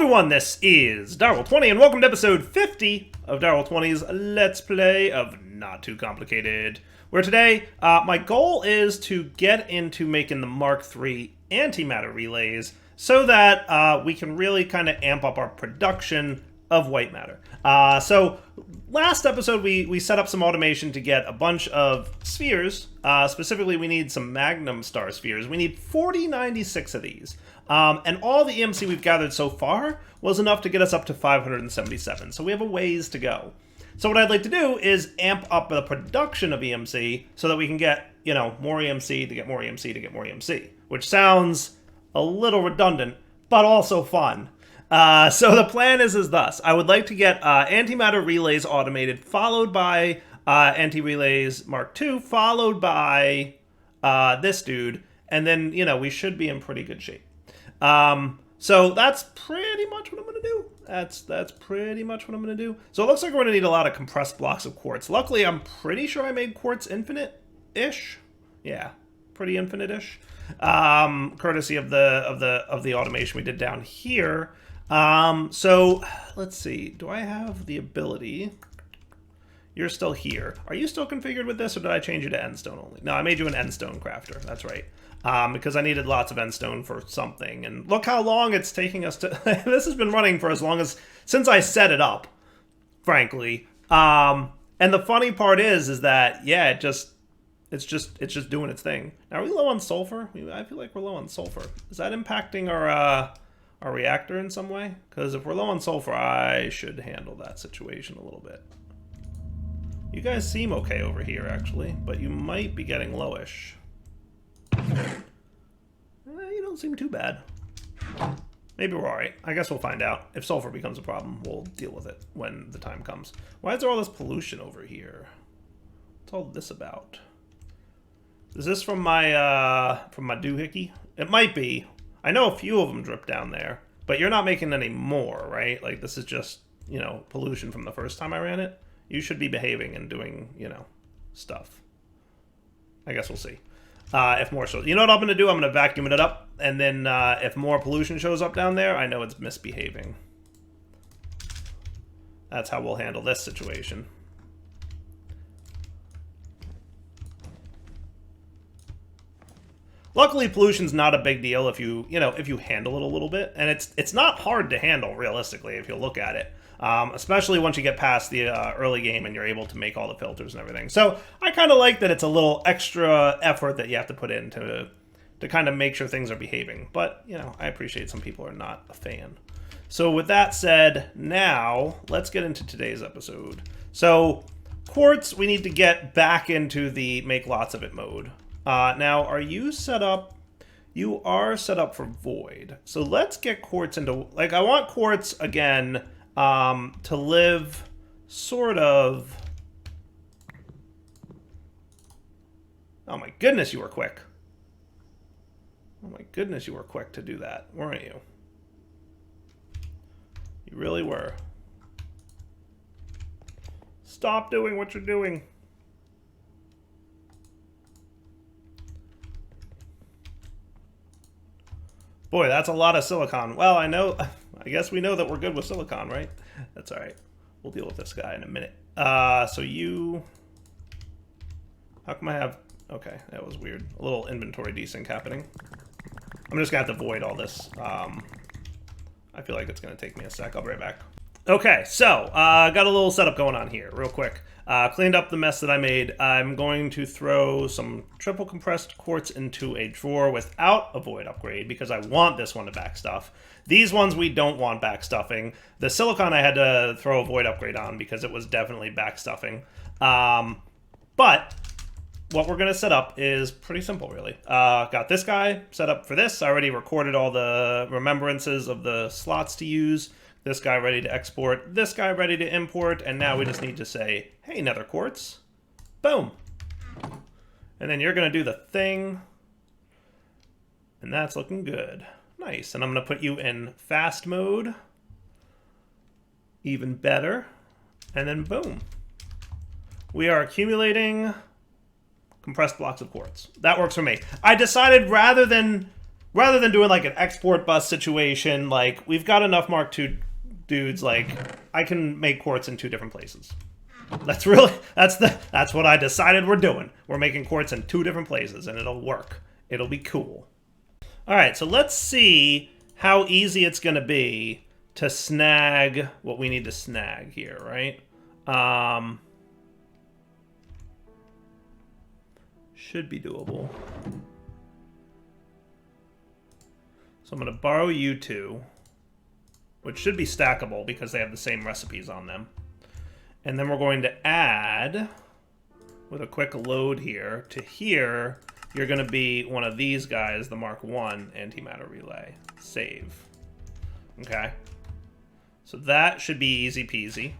everyone, this is Direwolf20, and welcome to episode 50 of Direwolf20's Let's Play of Not Too Complicated, where today, my goal is to get into making the Mark III antimatter relays so that we can really kind of amp up our production of white matter. So, last episode we set up some automation to get a bunch of spheres. Specifically, we need some Magnum Star spheres. We need 4096 of these. And all the EMC we've gathered so far was enough to get us up to 577. So we have a ways to go. So what I'd like to do is amp up the production of EMC so that we can get, you know, more EMC to get more EMC to get more EMC. Which sounds a little redundant, but also fun. So the plan is thus. I would like to get antimatter relays automated, followed by anti-relays Mark II, followed by this dude, and then, you know, we should be in pretty good shape. So that's pretty much what I'm going to do. That's pretty much what I'm going to do. So it looks like we're going to need a lot of compressed blocks of quartz. Luckily, I'm pretty sure I made quartz infinite-ish. Yeah, pretty infinite-ish. Courtesy of the automation we did down here. So let's see. Do I have the ability? You're still here. Are you still configured with this, or did I change you to endstone only? No, I made you an endstone crafter. That's right. Because I needed lots of endstone for something. And look how long it's taking us to... This has been running for as long as... Since I set it up, frankly. And the funny part is that, yeah, it's just doing its thing. Now, are we low on sulfur? I feel like we're low on sulfur. Is that impacting our reactor in some way? Because if we're low on sulfur, I should handle that situation a little bit. You guys seem okay over here, actually, but you might be getting lowish. You don't seem too bad. Maybe we're alright. I guess we'll find out. If sulfur becomes a problem, we'll deal with it when the time comes. Why is there all this pollution over here? What's all this about? Is this from my doohickey? It might be. I know a few of them drip down there, but you're not making any more, right? Like, this is just, you know, pollution from the first time I ran it. You should be behaving and doing, you know, stuff. I guess we'll see. If more shows. You know what I'm going to do? I'm going to vacuum it up, and then if more pollution shows up down there, I know it's misbehaving. That's how we'll handle this situation. Luckily, pollution's not a big deal if you handle it a little bit, and it's not hard to handle realistically if you look at it. Especially once you get past the early game and you're able to make all the filters and everything. So I kind of like that it's a little extra effort that you have to put in to kind of make sure things are behaving. But, you know, I appreciate some people are not a fan. So with that said, now let's get into today's episode. So quartz, we need to get back into the make lots of it mode. Now, are you set up? You are set up for void. So let's get quartz into, like, I want quartz again to live sort of... Oh my goodness, you were quick. Oh my goodness, you were quick to do that, weren't you? You really were. Stop doing what you're doing. Boy, that's a lot of silicon. Well, I guess we know that we're good with silicon, right? That's all right. We'll deal with this guy in a minute. So you... How come I have... Okay, that was weird. A little inventory desync happening. I'm just going to have to void all this. I feel like it's going to take me a sec. I'll be right back. Okay, so got a little setup going on here real quick. Cleaned up the mess that I made. I'm going to throw some triple compressed quartz into a drawer without a void upgrade because I want this one to back stuff. These ones we don't want back stuffing. The silicon I had to throw a void upgrade on because it was definitely back stuffing. But what we're going to set up is pretty simple, really. Got this guy set up for this. I already recorded all the remembrances of the slots to use. This guy ready to export, this guy ready to import, and now we just need to say, hey, nether quartz. Boom. And then you're going to do the thing. And that's looking good. Nice. And I'm going to put you in fast mode. Even better. And then boom. We are accumulating compressed blocks of quartz. That works for me. I decided rather than rather than doing like an export bus situation, like we've got enough Mark II dudes, like I can make quartz in 2 different places. That's what I decided we're doing. We're making quartz in 2 different places, and it'll work. It'll be cool. All right, so let's see how easy it's going to be to snag what we need to snag here, right? Should be doable. So I'm going to borrow you 2, which should be stackable because they have the same recipes on them. And then we're going to add, with a quick load here, to here, you're going to be one of these guys, the Mark I antimatter relay. Save. Okay. So that should be easy peasy.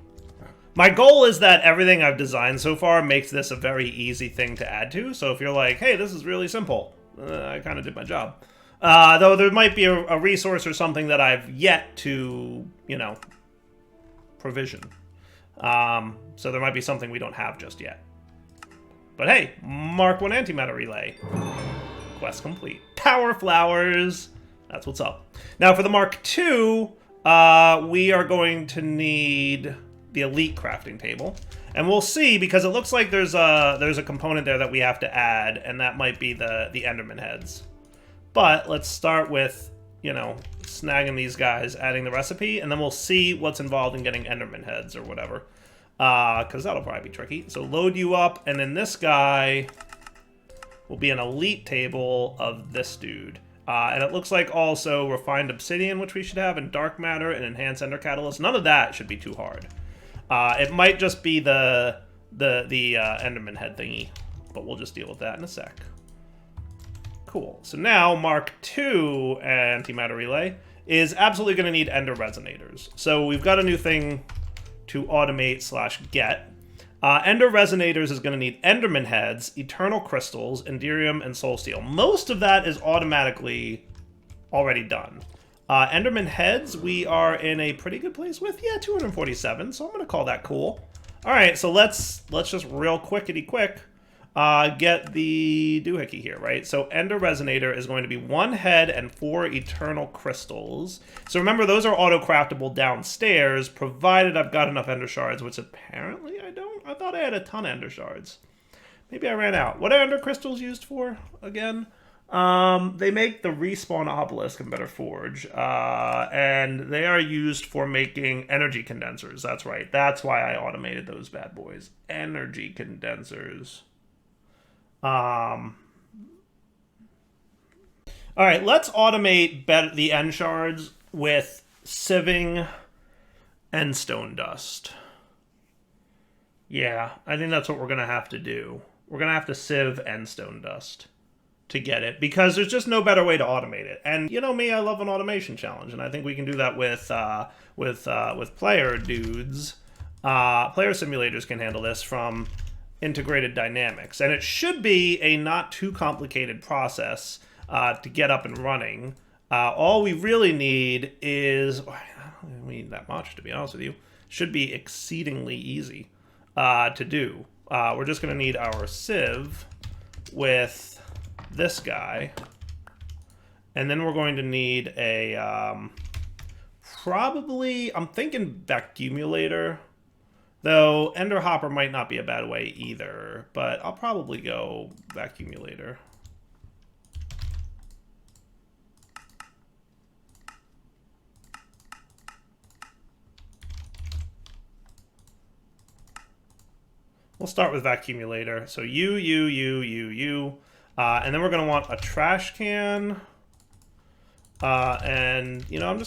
My goal is that everything I've designed so far makes this a very easy thing to add to. So if you're like, hey, this is really simple, I kind of did my job. Though there might be a resource or something that I've yet to, you know, provision. So there might be something we don't have just yet. But hey, Mark I antimatter relay. Quest complete. Power flowers. That's what's up. Now for the Mark II, we are going to need the elite crafting table. And we'll see, because it looks like there's a component there that we have to add, and that might be the Enderman heads. But let's start with, you know, snagging these guys, adding the recipe, and then we'll see what's involved in getting Enderman heads or whatever. Because that'll probably be tricky. So load you up, and then this guy will be an elite table of this dude. And it looks like also refined obsidian, which we should have, and dark matter, and enhanced ender catalyst. None of that should be too hard. It might just be the Enderman head thingy, but we'll just deal with that in a sec. Cool. So now Mark II antimatter relay is absolutely going to need ender resonators. So we've got a new thing to automate / get. Ender resonators is going to need Enderman heads, eternal crystals, Enderium, and soul steel. Most of that is automatically already done. Enderman heads, we are in a pretty good place with. Yeah, 247, so I'm going to call that cool. All right, so let's just real quickety-quick get the doohickey here, right? So Ender Resonator is going to be 1 head and 4 eternal crystals. So remember, those are auto-craftable downstairs, provided I've got enough Ender Shards, which apparently I don't. I thought I had a ton of Ender Shards. Maybe I ran out. What are Ender Crystals used for, again? They make the respawn obelisk in Better Forge, and they are used for making energy condensers. That's right. That's why I automated those bad boys. Energy condensers. All right, let's automate the end shards with sieving and stone dust. Yeah, I think that's what we're going to have to do. We're going to have to sieve and stone dust to get it, because there's just no better way to automate it. And you know me, I love an automation challenge, and I think we can do that with player dudes. Player simulators can handle this from integrated dynamics, and it should be a not too complicated process to get up and running. All we really need is, I don't need that much, to be honest with you. Should be exceedingly easy to do. We're just going to need our sieve with this guy, and then we're going to need a probably, I'm thinking vacuumulator, though Ender Hopper might not be a bad way either, but I'll probably go vacuumulator. We'll start with vacuumulator. So you. And then we're going to want a trash can. And, you know, I'm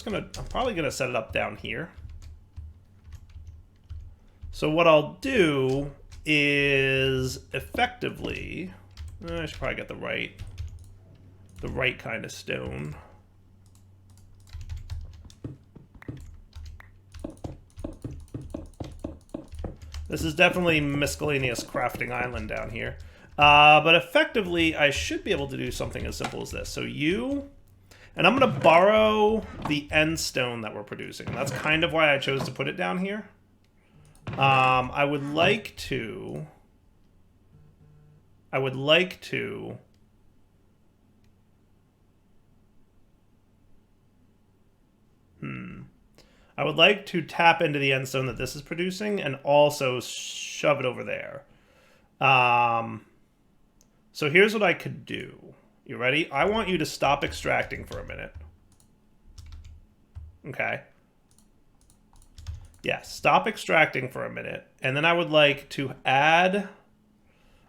probably going to set it up down here. So what I'll do is effectively, I should probably get the right kind of stone. This is definitely miscellaneous crafting island down here. But effectively, I should be able to do something as simple as this. So and I'm going to borrow the end stone that we're producing. That's kind of why I chose to put it down here. I would like to I would like to tap into the end stone that this is producing and also shove it over there. So here's what I could do. You ready? I want you to stop extracting for a minute. Okay. Yeah, stop extracting for a minute. And then I would like to add...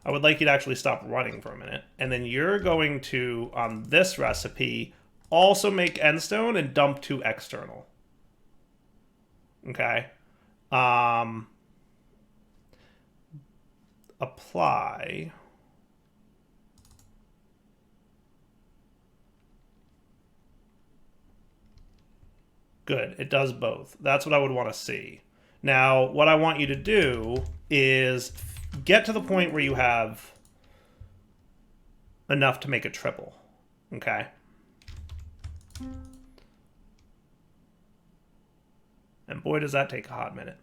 I would like you to actually stop running for a minute. And then you're going to, on this recipe, also make endstone and dump 2 external. Okay. Apply. Good, it does both. That's what I would want to see. Now, what I want you to do is get to the point where you have enough to make a triple. Okay? And boy, does that take a hot minute.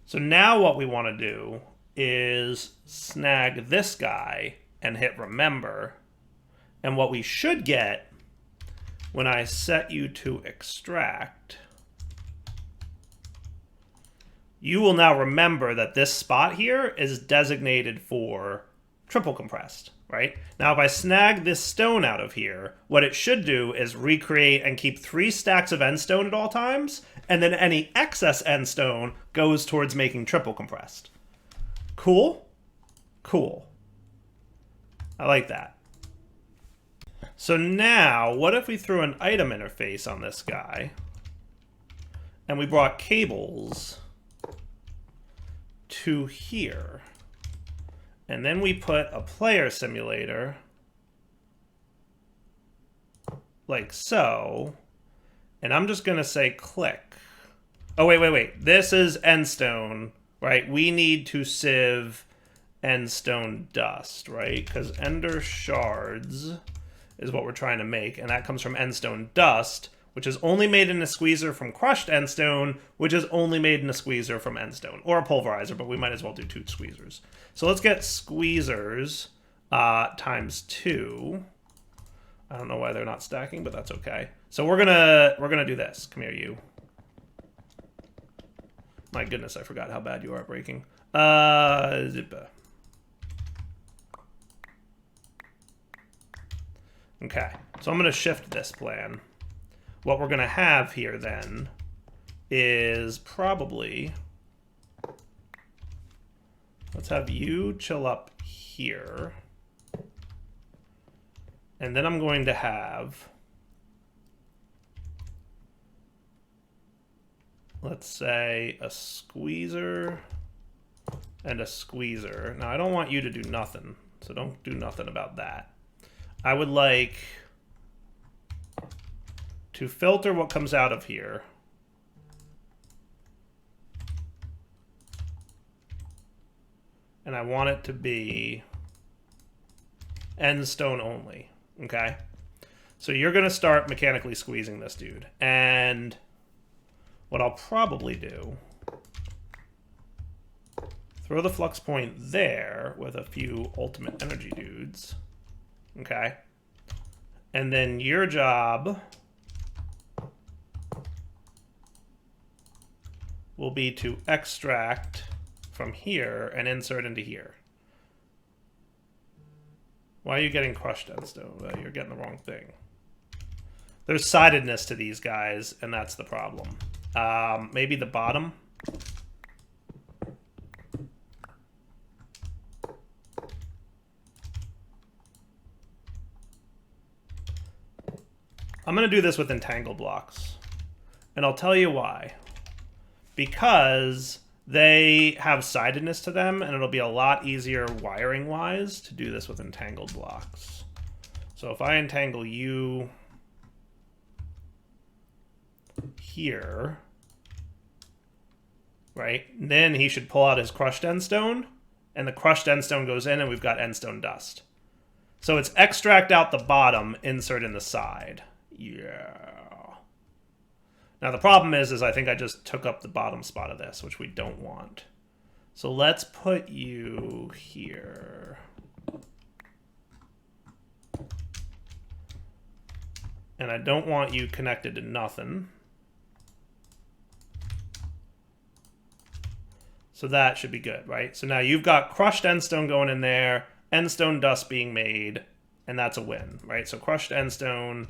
So now what we want to do is snag this guy and hit remember. And what we should get when I set you to extract, you will now remember that this spot here is designated for triple compressed, right? Now, if I snag this stone out of here, what it should do is recreate and keep 3 stacks of end stone at all times, and then any excess end stone goes towards making triple compressed. Cool? Cool. I like that. So now, what if we threw an item interface on this guy, and we brought cables to here, and then we put a player simulator like so, and I'm just going to say click. Oh, wait. This is endstone, right? We need to sieve endstone dust, right? Because ender shards is what we're trying to make, and that comes from endstone dust, which is only made in a squeezer from crushed endstone, which is only made in a squeezer from endstone, or a pulverizer, but we might as well do 2 squeezers. So let's get squeezers times 2. I don't know why they're not stacking, but that's okay. So we're gonna do this. Come here, you. My goodness, I forgot how bad you are at breaking. Zippa. Okay, so I'm going to shift this plan. What we're going to have here then is probably... Let's have you chill up here. And then I'm going to have... Let's say a squeezer and a squeezer. Now, I don't want you to do nothing, so don't do nothing about that. I would like to filter what comes out of here. And I want it to be end stone only, okay? So you're going to start mechanically squeezing this dude. And what I'll probably do, throw the flux point there with a few ultimate energy dudes. Okay. And then your job will be to extract from here and insert into here. Why are you getting crushed endstone? Well, you're getting the wrong thing. There's sidedness to these guys, and that's the problem. Maybe the bottom. I'm going to do this with entangle blocks, and I'll tell you why. Because they have sidedness to them, and it'll be a lot easier wiring-wise to do this with entangled blocks. So if I entangle you here, right, then he should pull out his crushed endstone, and the crushed endstone goes in, and we've got endstone dust. So it's extract out the bottom, insert in the side. Yeah. Now the problem is I think I just took up the bottom spot of this, which we don't want. So let's put you here. And I don't want you connected to nothing. So that should be good, right? So now you've got crushed endstone going in there, endstone dust being made, and that's a win, right? So crushed endstone,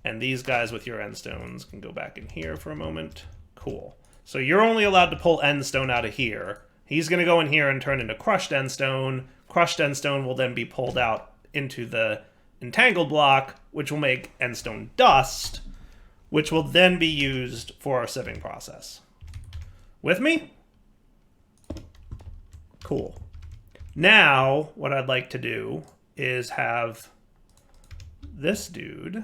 and these guys with your endstones can go back in here for a moment. Cool. So you're only allowed to pull endstone out of here. He's going to go in here and turn into crushed endstone. Crushed endstone will then be pulled out into the entangled block, which will make endstone dust, which will then be used for our sieving process. With me? Cool. Now, what I'd like to do is have this dude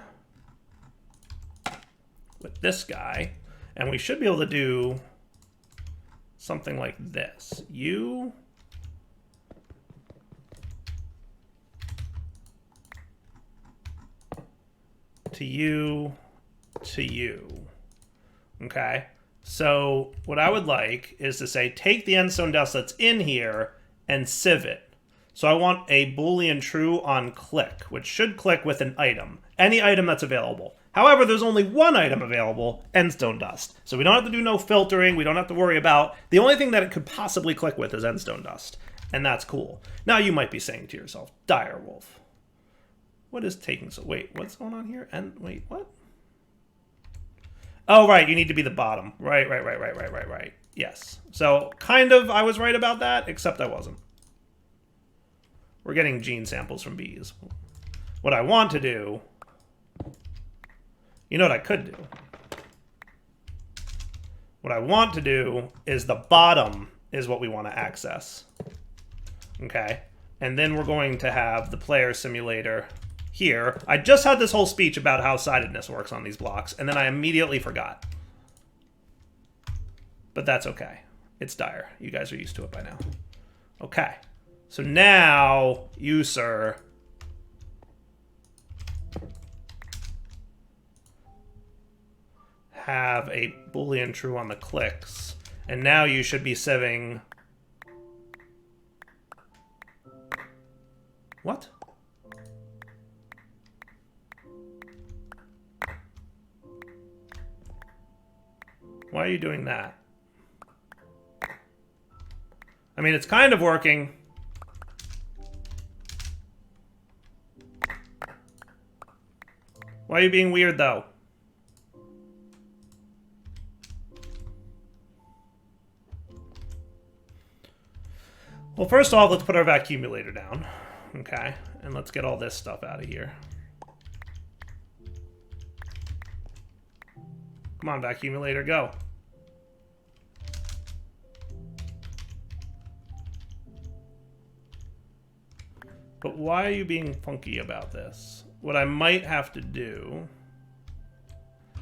with this guy, and we should be able to do something like this. You to you to you. Okay? So what I would like is to say, take the endstone dust that's in here and sieve it. So I want a Boolean true on click, which should click with an item. Any item that's available. However, there's only one item available, endstone dust. So we don't have to do no filtering. We don't have to worry about. The only thing that it could possibly click with is endstone dust. And that's cool. Now you might be saying to yourself, Direwolf, what is taking so... Wait, what's going on here? And wait, what? Oh, right, you need to be the bottom. Right. Yes. So, kind of, I was right about that, except I wasn't. We're getting gene samples from bees. What I want to do... You know what I could do? What I want to do is the bottom is what we want to access. Okay? And then we're going to have the player simulator here. I just had this whole speech about how sidedness works on these blocks, and then I immediately forgot. But that's okay. It's dire. You guys are used to it by now. Okay. So now, you, sir, have a Boolean true on the clicks. And now you should be sieving... What? Why are you doing that? I mean, it's kind of working. Why are you being weird, though? Well, first off, let's put our vacuumulator down. Okay, and let's get all this stuff out of here. Come on, vacuumulator, go. But why are you being funky about this? What I might have to do...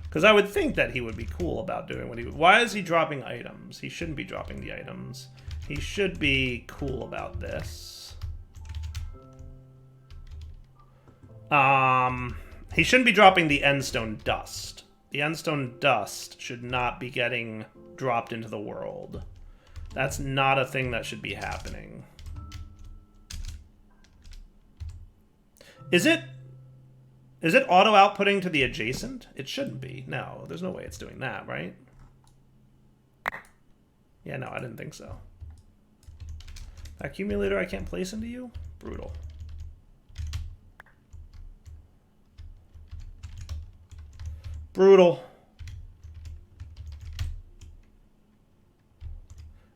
Because I would think that he would be cool about doing what he would... Why is he dropping items? He shouldn't be dropping the items. He should be cool about this. He shouldn't be dropping the endstone dust. The endstone dust should not be getting dropped into the world. That's not a thing that should be happening. Is it auto-outputting to the adjacent? It shouldn't be. No, there's no way it's doing that, right? Yeah, no, I didn't think so. Accumulator I can't place into you? Brutal. Brutal.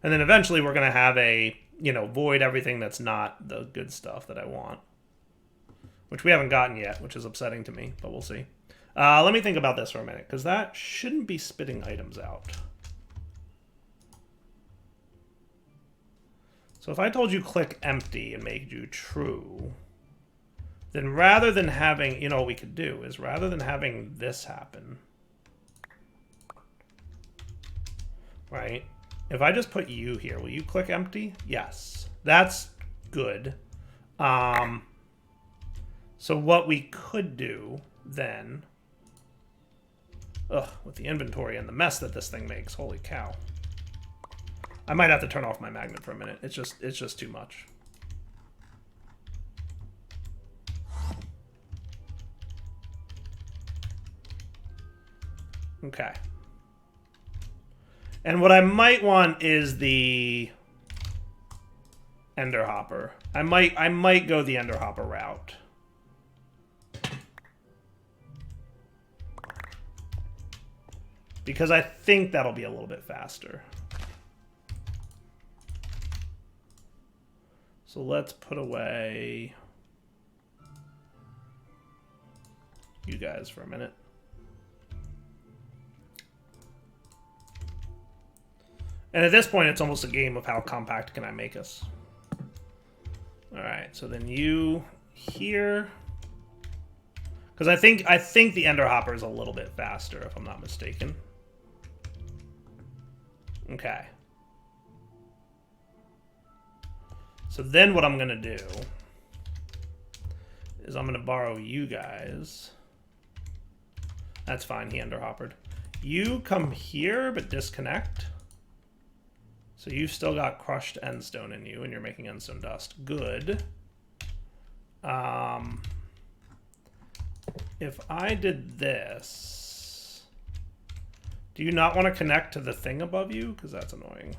And then eventually we're going to have a, you know, void everything that's not the good stuff that I want. Which we haven't gotten yet, which is upsetting to me, but we'll see. Let me think about this for a minute, because that shouldn't be spitting items out. So if I told you click empty and make you true, then rather than having, you know what we could do is rather than having this happen, right? If I just put you here, will you click empty? Yes. That's good. So what we could do then, with the inventory and the mess that this thing makes, holy cow. I might have to turn off my magnet for a minute. It's just too much. Okay. And what I might want is the Ender Hopper. I might go the Ender Hopper route. Because I think that'll be a little bit faster. So let's put away you guys for a minute. And at this point, it's almost a game of how compact can I make us. All right, so then you here. Because I think the Ender Hopper is a little bit faster, if I'm not mistaken. Okay. So then what I'm going to do is I'm going to borrow you guys. That's fine, he Ender Hoppered. You come here, but disconnect. So you've still got crushed endstone in you, and you're making endstone dust. Good. If I did this, do you not want to connect to the thing above you? Because that's annoying.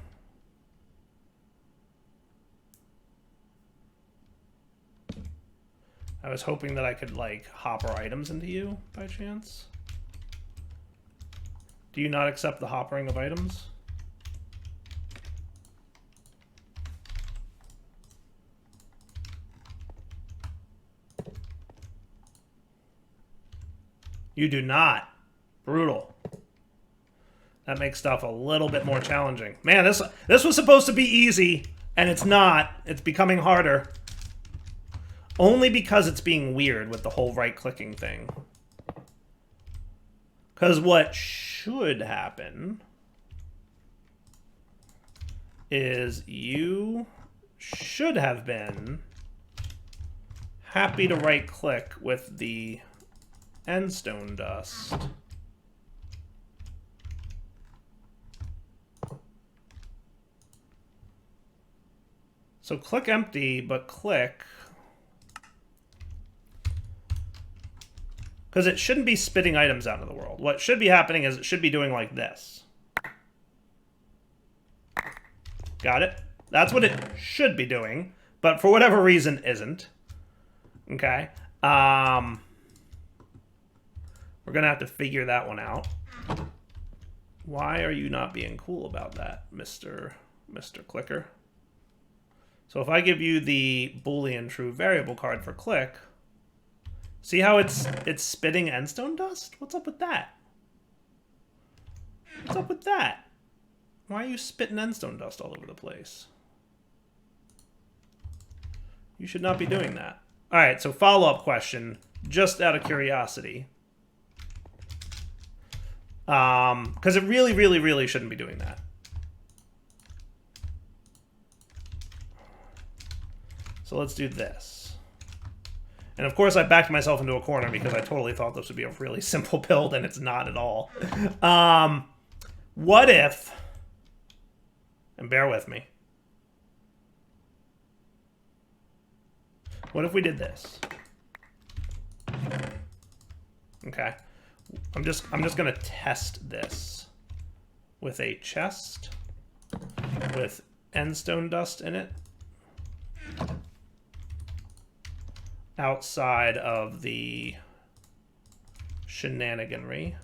I was hoping that I could, like, hopper items into you, by chance. Do you not accept the hoppering of items? You do not. Brutal. That makes stuff a little bit more challenging. Man, this was supposed to be easy, and it's not. It's becoming harder. Only because it's being weird with the whole right-clicking thing. Because what should happen is you should have been happy to right-click with the endstone dust. So click empty, but click... Because it shouldn't be spitting items out into the world. What should be happening is it should be doing like this. Got it? That's what it should be doing, but for whatever reason isn't. Okay? We're going to have to figure that one out. Why are you not being cool about that, Mr. Clicker? So if I give you the Boolean true variable card for click... See how it's spitting endstone dust? What's up with that? What's up with that? Why are you spitting endstone dust all over the place? You should not be doing that. All right, so follow-up question, just out of curiosity. Because it really, really, really shouldn't be doing that. So let's do this. And of course, I backed myself into a corner because I totally thought this would be a really simple build, and it's not at all. What if, and bear with me, what if we did this? Okay, I'm just gonna test this with a chest with endstone dust in it. Outside of the shenaniganry.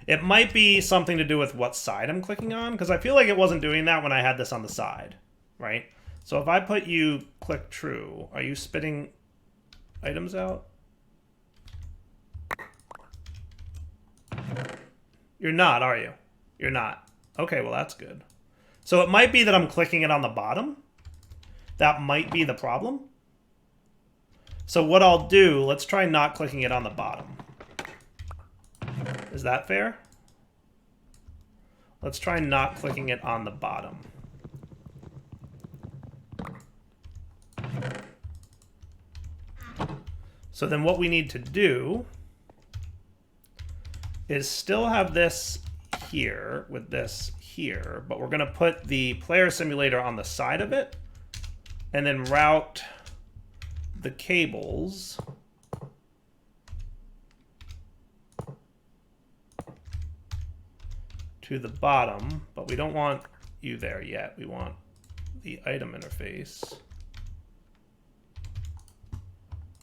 It might be something to do with what side I'm clicking on, because I feel like it wasn't doing that when I had this on the side, right? So if I put you click true, are you spitting items out? You're not, are you? You're not. Okay, well that's good. So it might be that I'm clicking it on the bottom. That might be the problem. So what I'll do, let's try not clicking it on the bottom. Is that fair? Let's try not clicking it on the bottom. So then what we need to do is still have this here with this here, but we're going to put the player simulator on the side of it and then route the cables to the bottom, but we don't want you there yet. We want the item interface.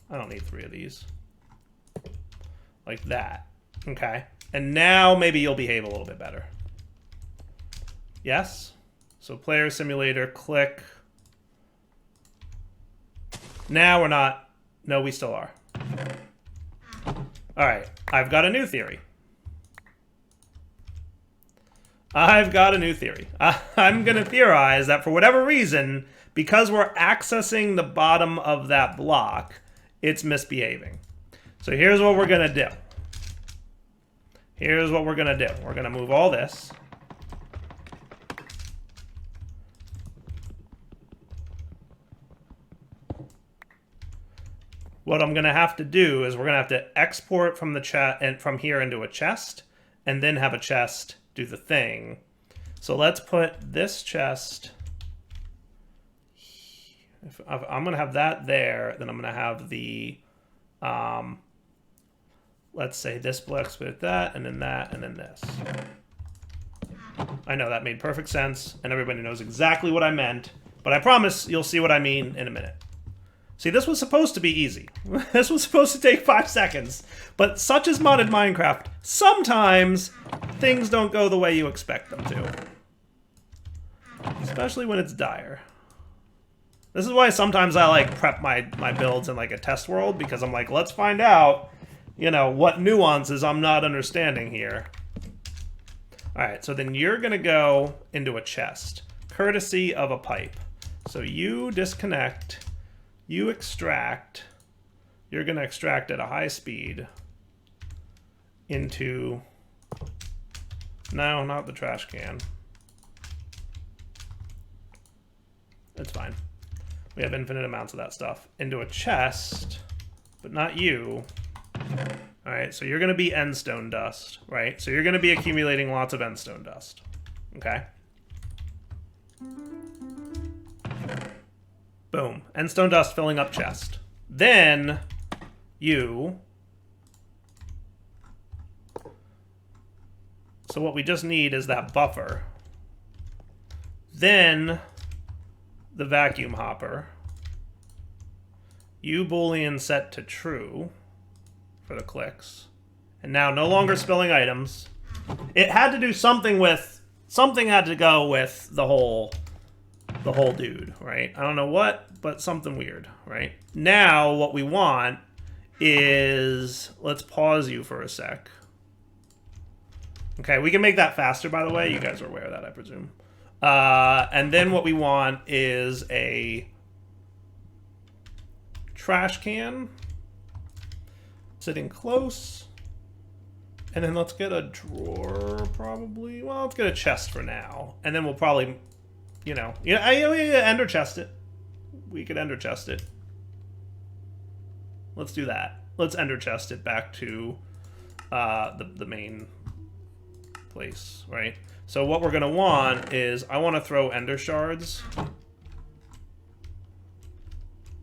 I don't need 3 of these. Like that. Okay. And now maybe you'll behave a little bit better. Yes? So player simulator, click. Now we're not. No, we still are. All right. I've got a new theory. I'm going to theorize that for whatever reason, because we're accessing the bottom of that block, it's misbehaving. So here's what we're going to do. We're going to move all this. What I'm going to have to do is we're going to have to export from the chat and from here into a chest, and then have a chest do the thing. So let's put this chest. If I'm going to have that there, then I'm going to have the, let's say this blocks with that, and then that, and then this. I know that made perfect sense, and everybody knows exactly what I meant, but I promise you'll see what I mean in a minute. See, this was supposed to be easy. This was supposed to take 5 seconds. But such is modded Minecraft, sometimes things don't go the way you expect them to. Especially when it's dire. This is why sometimes I like prep my builds in like a test world, because I'm like, let's find out, you know, what nuances I'm not understanding here. Alright, so then you're gonna go into a chest, courtesy of a pipe. So you disconnect. You extract, you're going to extract at a high speed into, no, not the trash can. It's fine. We have infinite amounts of that stuff. Into a chest, but not you. All right, so you're going to be endstone dust, right? So you're going to be accumulating lots of endstone dust, okay? Boom. Endstone dust filling up chest. Then you. So what we just need is that buffer. Then the vacuum hopper. You Boolean set to true for the clicks. And now no longer spilling items. It had to do something with, something had to go with the whole dude, right? I don't know what, but something weird, right? Now what we want is, let's pause you for a sec. Okay, we can make that faster, by the way. You guys are aware of that, I presume. And then what we want is a trash can sitting close. And then let's get a drawer, probably. Well, let's get a chest for now. And then we'll probably, you know, ender chest it. We could ender chest it. Let's do that. Let's ender chest it back to the main place, right? So what we're gonna want is, I want to throw ender shards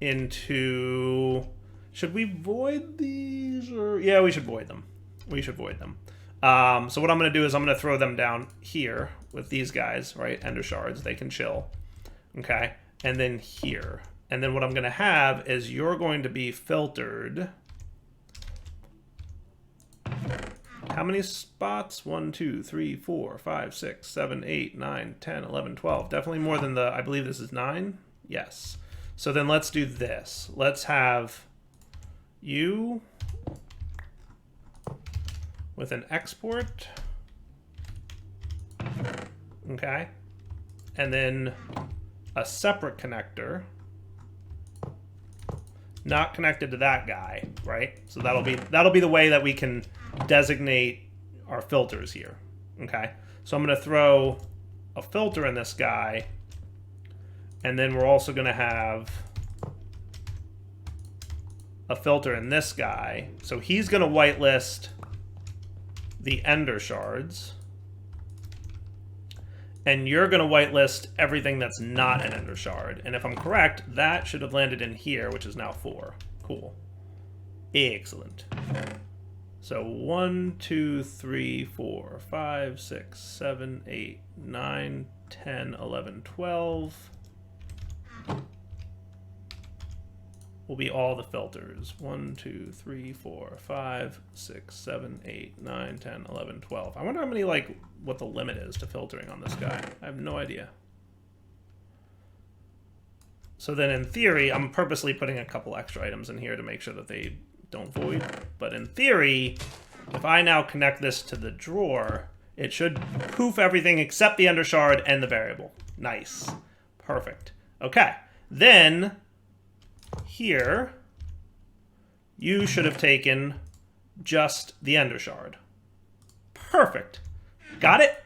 into. Should we void these, or yeah, we should void them. We should void them. So what I'm gonna do is I'm gonna throw them down here with these guys, right? Ender shards, they can chill. Okay, and then here. And then what I'm gonna have is you're going to be filtered. How many spots? 1, 2, 3, 4, 5, 6, 7, 8, 9, 10, 11, 12. Definitely more than the, I believe this is 9. Yes. So then let's do this. Let's have you with an export. Okay. And then a separate connector. Not connected to that guy, right? So that'll be the way that we can designate our filters here. Okay, so I'm going to throw a filter in this guy, and then we're also going to have a filter in this guy. So he's going to whitelist the ender shards, and you're going to whitelist everything that's not an ender shard. And if I'm correct, that should have landed in here, which is now 4. Cool. Excellent. So 1, 2, 3, 4, 5, 6, 7, 8, 9, 10, 11, 12 will be all the filters. 1, 2, 3, 4, 5, 6, 7, 8, 9, 10, 11, 12. I wonder how many, like, what the limit is to filtering on this guy. I have no idea. So then in theory, I'm purposely putting a couple extra items in here to make sure that they don't void. But in theory, if I now connect this to the drawer, it should poof everything except the ender shard and the variable. Nice. Perfect. Okay. Then here, you should have taken just the ender shard. Perfect. Got it?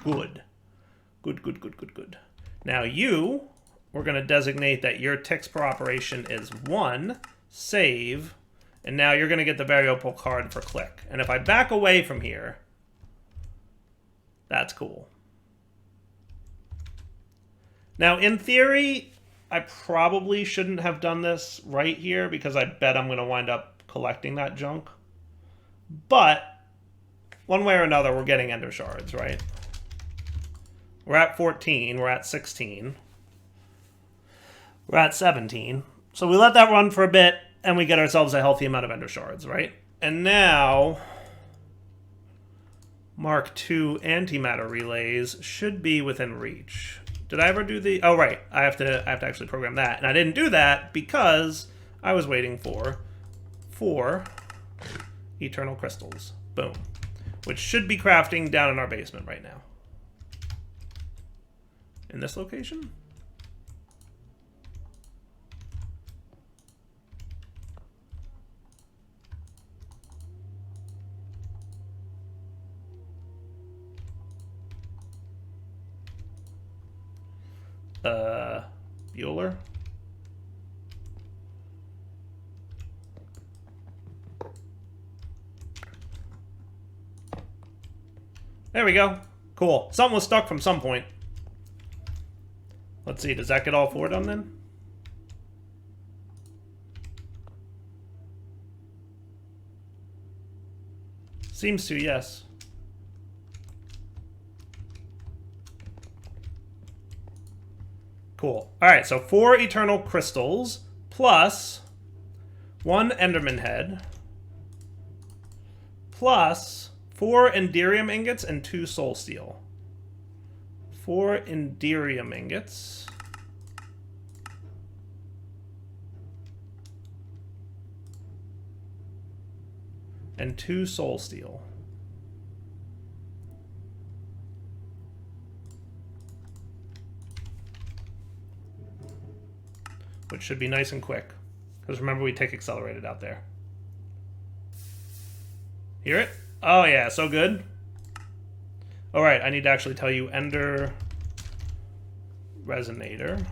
Good. Good, good, good, good, good. Now we're going to designate that your ticks per operation is 1, save, and now you're going to get the variable card for click. And if I back away from here, that's cool. Now, in theory, I probably shouldn't have done this right here because I bet I'm going to wind up collecting that junk. But one way or another, we're getting ender shards, right? We're at 14. We're at 16. We're at 17. So we let that run for a bit, and we get ourselves a healthy amount of ender shards, right? And now Mark II antimatter relays should be within reach. Did I ever do the... Oh, right. I have to actually program that. And I didn't do that because I was waiting for 4 eternal crystals. Boom. Which should be crafting down in our basement right now. In this location? Bueller? There we go. Cool. Something was stuck from some point. Let's see, does that get all 4 done then? Seems to, yes. Cool. All right, so 4 eternal crystals plus 1 enderman head plus 4 enderium ingots and 2 soul steel. 4 enderium ingots. And 2 soul steel. Which should be nice and quick. Because remember, we take accelerated out there. Hear it? Oh yeah, so good. Alright, I need to actually tell you Ender Resonator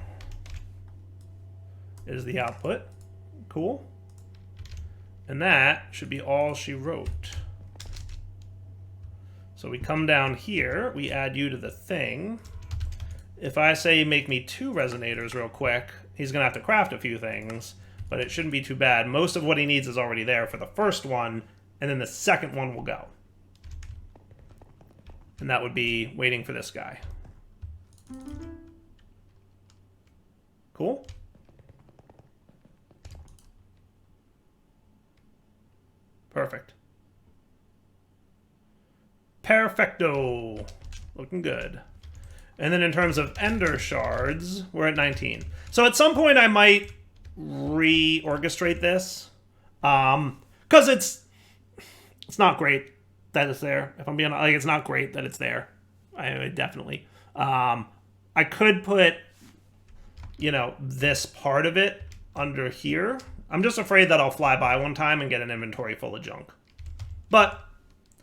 is the output. Cool. And that should be all she wrote. So we come down here, we add you to the thing. If I say make me 2 resonators real quick, he's going to have to craft a few things, but it shouldn't be too bad. Most of what he needs is already there for the first one, and then the second one will go. And that would be waiting for this guy. Cool? Perfect. Perfecto. Looking good. And then in terms of ender shards, we're at 19. So at some point I might reorchestrate this. Because it's not great that it's there. If I'm being like, it's not great that it's there. I definitely. I could put, you know, this part of it under here. I'm just afraid that I'll fly by one time and get an inventory full of junk. But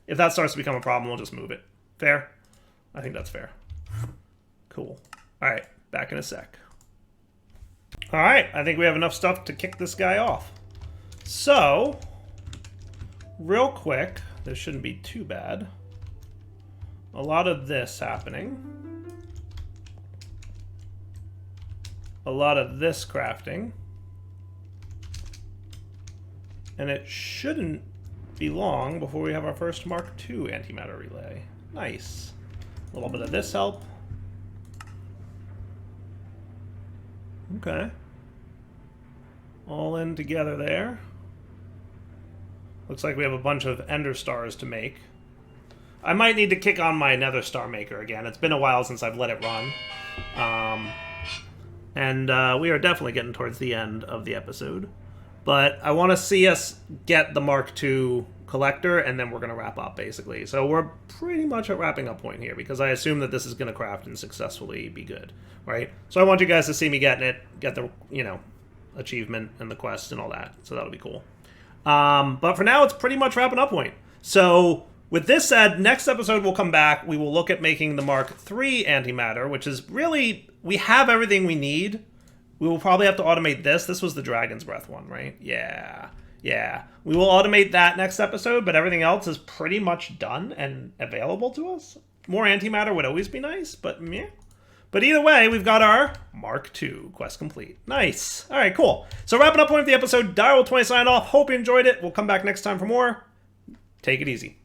if that starts to become a problem, we'll just move it. Fair? I think that's fair. Cool. All right, back in a sec. All right, I think we have enough stuff to kick this guy off. So, real quick, this shouldn't be too bad. A lot of this happening. A lot of this crafting. And it shouldn't be long before we have our first Mark II antimatter relay. Nice. A little bit of this help. Okay. All in together there. Looks like we have a bunch of Ender Stars to make. I might need to kick on my Nether Star Maker again. It's been a while since I've let it run. We are definitely getting towards the end of the episode. But I want to see us get the Mark II collector, and then we're going to wrap up, basically. So we're pretty much at wrapping up point here, because I assume that this is going to craft and successfully be good, right? So I want you guys to see me getting it, get the, achievement and the quest and all that. So that'll be cool. But for now, it's pretty much wrapping up point. So with this said, next episode we'll come back. We will look at making the Mark III antimatter, which is really, we have everything we need. We will probably have to automate this. This was the Dragon's Breath one, right? Yeah. We will automate that next episode, but everything else is pretty much done and available to us. More antimatter would always be nice, but meh. But either way, we've got our Mark II quest complete. Nice. All right, cool. So wrapping up point of the episode, Direwolf20 signing off. Hope you enjoyed it. We'll come back next time for more. Take it easy.